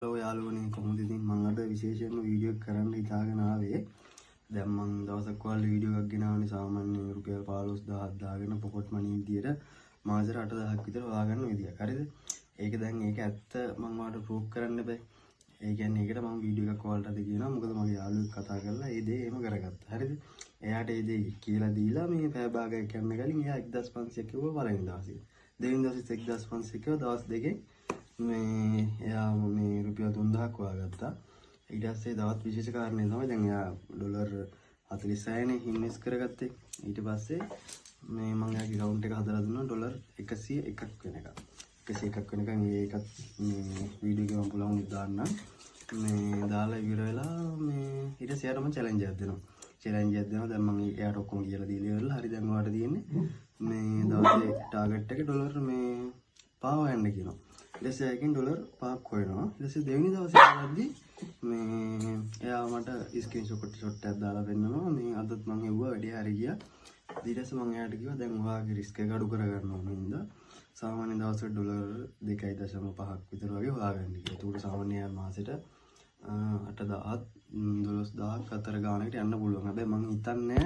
Hello යාළුවනේ කොහොමද ඉතින් මම අද විශේෂයෙන්ම වීඩියෝ එකක් කරන්න හිතාගෙන ආවේ. දැන් මම දවසක් ඔයාලා වීඩියෝ එකක් ගෙනාවනේ සාමාන්‍යයෙන් රුපියල් 15000ක් දාගෙන පොකට් මනි විදියට මාසෙට 8000ක් විතර හොයාගන්න විදියක්. හරිද? ඒක දැන් ඒක ඇත්ත මම ඔයාලට ප්‍රූෆ් කරන්න බෑ. ඒ කියන්නේ ඒකට මම වීඩියෝ එකක් ඔයාලට අද කියනවා. මොකද මගේ යාළුවෙක් කතා කරලා ඒ දේ එහෙම කරගත්තා. හරිද? එයාට ඒ දේ කියලා දීලා මේ පැය භාගයක් යන්න කලින් එයා 1500 කිව්වා පළවෙනි දවසේ. දෙවෙනි දවසේ 1500 කිව්වා දවස් දෙකේ මේ එයා මේ රුපියල් 3000ක් හොයාගත්තා. ඊට පස්සේ තවත් විශේෂ කාරණේ තමයි දැන් එයා ඩොලර් 46නේ ඉන්වෙස්ට් කරගත්තේ. ඊට පස්සේ මේ මම එයාගේ account එක හදලා දුන්නා ඩොලර් 101ක් වෙනකම්. 101ක් වෙනකම් ඒකත් මේ වීඩියෝ එකේ මම පුළුවන් දාන්නම්. මේ දාලා ඉවර වෙලා මේ ඊට පස්සේ එයාට මම challenge එකක් දෙනවා. challenge එකක් දෙනවා. දැන් මම එයාට ඔක්කොම කියලා දීලා ඉවරලා හරි දැන් ඔයාලට තියෙන්නේ මේ දවසේ ටාගට් එක ඩොලර් මේ 5 හොයන්න කියනවා. ඊට පස්සේ එකකින් ඩොලර් 5ක් හොයනවා. ඊට පස්සේ දෙවෙනි දවසේ බලද්දි මේ එයා මට ස්ක්‍රීන්ෂොට් එකක් දාලා පෙන්නනවා. මේ අදත් මම හෙව්වා වැඩි හරි ගියා. ඊට පස්සේ මම එයාට කිව්වා දැන් ඔයාගේ රිස්ක් එක අඩු කරගන්න ඕන හින්දා සාමාන්‍ය දවසට ඩොලර් 2.5ක් විතර වගේ හොයාගන්න කියලා. ඒක සාමාන්‍ය මාසෙට 8000 12000ක් අතර ගානකට යන්න පුළුවන්. හැබැයි මම හිතන්නේ